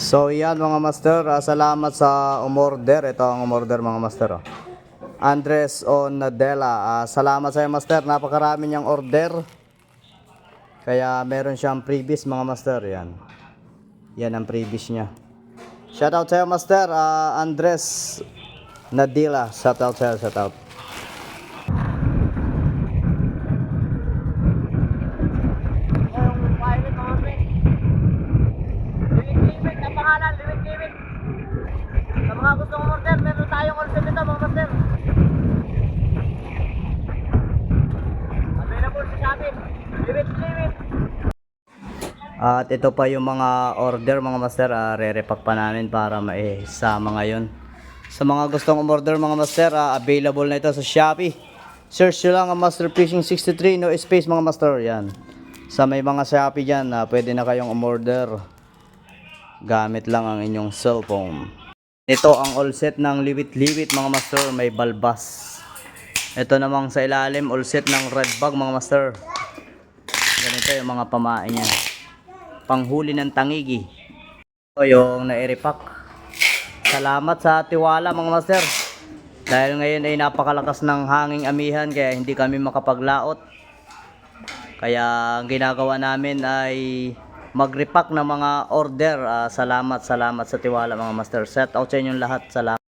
So yan mga master, salamat sa umorder. Ito ang umorder mga master. Andres Onadela, salamat sa iyo master, napakarami niyang order. Kaya meron siyang previous mga master. Yan ang previous niya. Shoutout sa iyo master, Andres Nadila. Shoutout sa iyo, shoutout. Sa mga gustong order, meron tayong all set nito mga master. Available sa Shopee. Limit. At ito pa yung mga order mga master, re-repack pa namin para maisama ngayon. Sa mga gustong umorder mga master, available na ito sa Shopee. Search nyo lang ang Master Fishing 63, no space mga master. Yan. Sa may mga Shopee dyan, pwede na kayong umorder. Gamit lang ang inyong cellphone. Ito ang all set ng liwit-liwit mga master, may balbas. Ito namang sa ilalim, all set ng red bag mga master. Ganito yung mga pamain niya. Panghuli ng tangigi. Ito yung na-repack. Salamat sa tiwala mga master. Dahil ngayon ay napakalakas ng hanging amihan kaya hindi kami makapaglaot. Kaya ang ginagawa namin ay mag-repack ng mga order. Salamat sa tiwala mga master. Set out sa inyong lahat. Salamat.